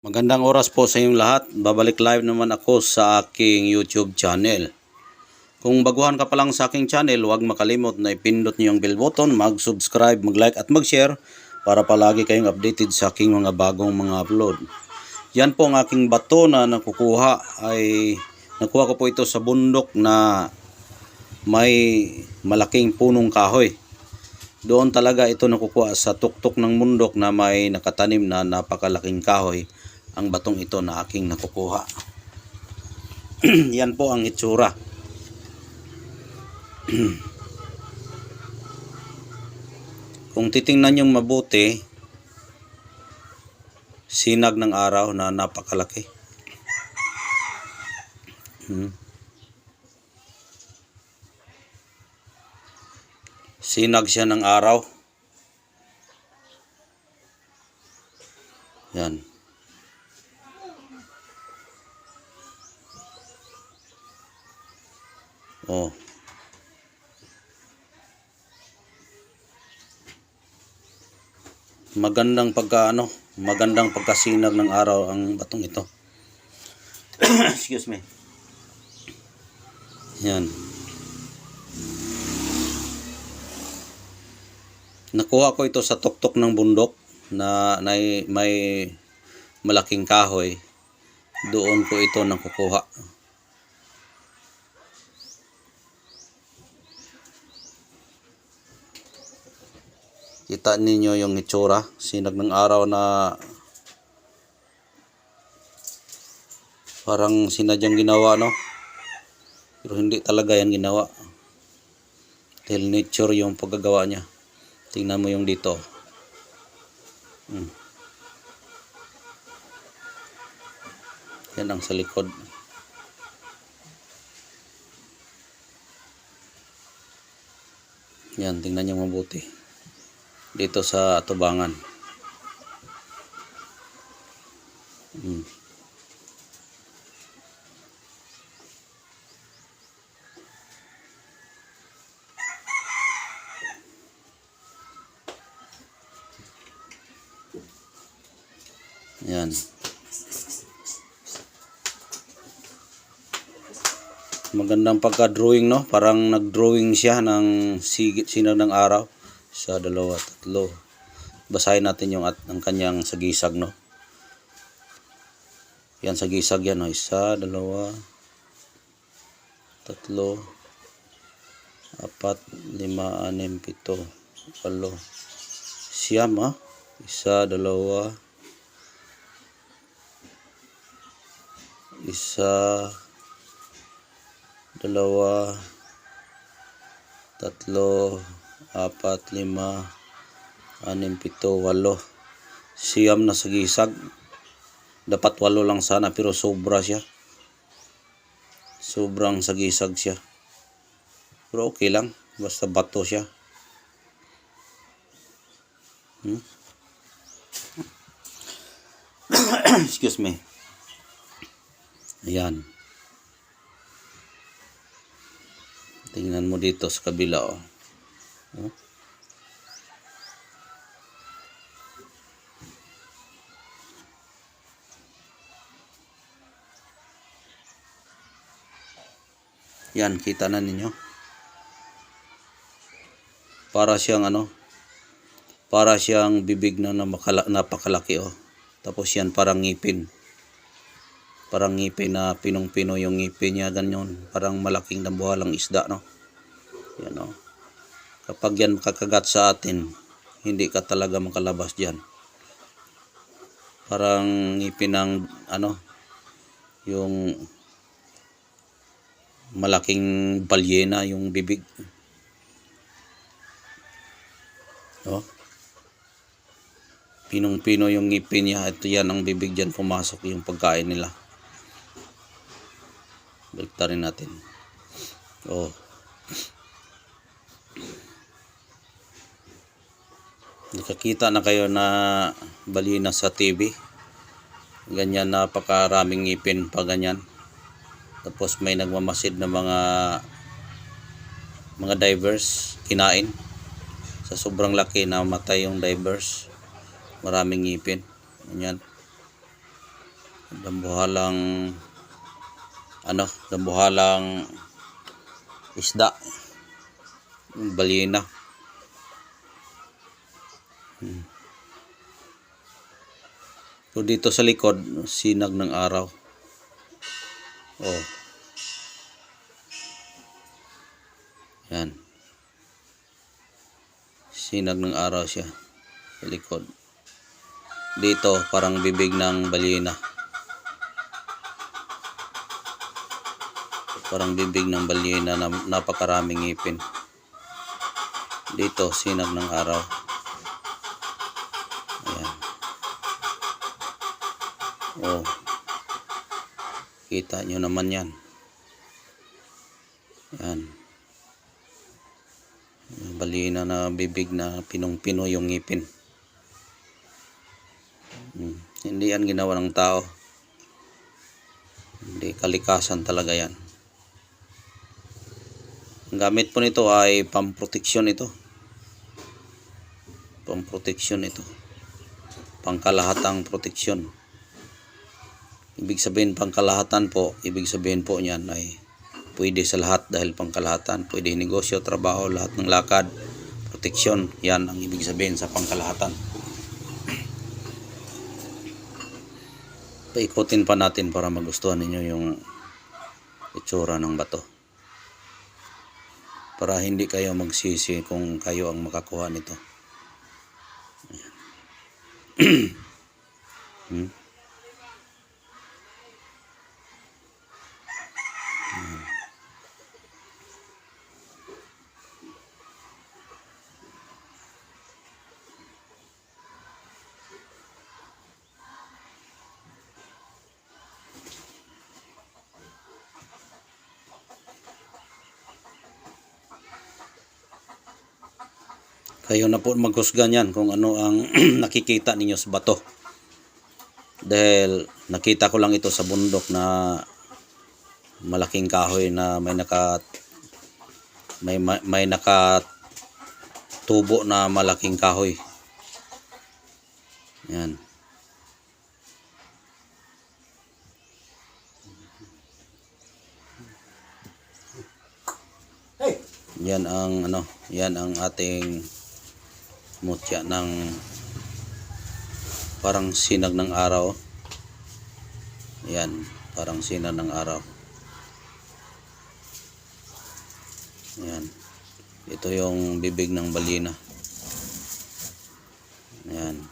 Magandang oras po sa inyong lahat. Babalik live naman ako sa aking YouTube channel. Kung baguhan ka pa lang sa aking channel, huwag makalimot na ipindot niyo yung bell button, mag-subscribe, mag-like at mag-share para palagi kayong updated sa aking mga bagong mga upload. Yan po ang aking bato na nakukuha nakuha ko po ito sa bundok na may malaking punong kahoy. Doon talaga ito nakukuha sa tuktok ng bundok na may nakatanim na napakalaking kahoy. Ang batong ito na aking nakukuha. Yan po ang itsura. Kung titingnan nyo mabuti, sinag ng araw na napakalaki. Sinag siya ng araw. Yan. Oh. Magandang pagkasinag ng araw ang batong ito. Excuse me. Yan. Nakuha ko ito sa tuktok ng bundok na may malaking kahoy. Doon ko ito nakukuha. Kita ninyo yung itsura, sinag ng araw na parang sinadyang ginawa, no? Pero hindi talaga yan ginawa. Dahil nature yung paggagawa niya. Tingnan mo yung dito. Yan ang sa likod. Yan, tingnan nyo mabuti. Dito sa atubangan. Yan. Magandang pagka-drawing, no? Parang nag-drawing siya ng sinag ng araw. 1, 2, 3. Basahin natin yung ang kanyang sagisag, no? Yan, sagisag yan, no? 1, 2, 3, 4, 5, 6, 7, 8. Siyam, ha? 1, 2, 3, 4, 5, 6, 7, 8. Siyam na sagisag. Dapat 8 lang sana pero sobra siya. Sobrang sagisag siya. Pero okay lang. Basta bato siya. Excuse me. Ayan. Tingnan mo dito sa kabila, oh. Yan, kita na ninyo. Para siyang bibig na napakalaki, oh. Tapos yan parang ngipin. Parang ngipin na pinong-pino yung ngipin niya, ganyan. Parang malaking nabuhalang isda, no? Yan, no? Kapag yan makakagat sa atin, hindi ka talaga makalabas dyan. Parang ngipin ng, yung malaking balyena, yung bibig. Oh. Pinong-pino yung ngipin niya. Ito yan ang bibig dyan, pumasok yung pagkain nila. Baliktarin natin. Oh. Nakakita na kayo na balina sa TV. Ganyan, napakaraming ngipin pa ganyan. Tapos may nagmamasid na mga divers, kinain. Sa sobrang laki na matay yung divers. Maraming ngipin. Ganyan. dambuhalang dambuhalang isda, balyena. So dito sa likod, sinag ng araw. Oh. Yan. Sinag ng araw siya sa likod. Dito parang bibig ng balyena. Parang bibig ng balyena na napakaraming ngipin. Dito sinag ng araw. Ayan. Oh. Kita nyo naman yan. Yan. Balyena na bibig na pinong-pino yung ngipin. Hindi yan ginawa ng tao. Hindi, kalikasan talaga yan. Ang gamit po nito ay pamproteksyon ito. Pamproteksyon ito. Pangkalahatang proteksyon. Ibig sabihin pangkalahatan po, ibig sabihin po niyan ay pwede sa lahat dahil pangkalahatan. Pwede negosyo, trabaho, lahat ng lakad, proteksyon. Yan ang ibig sabihin sa pangkalahatan. Paikutin pa natin para magustuhan ninyo yung itsura ng bato. Para hindi kayo magsisi kung kayo ang makakuha nito. Kayo na po maghusga niyan kung ano ang nakikita ninyo sa bato. Dahil nakita ko lang ito sa bundok na malaking kahoy na may nakatubo na malaking kahoy. Yan. Yan ang ating mutya ng parang sinag ng araw. Yan, parang sinag ng araw. Yan. Ito yung bibig ng balyena. Yan.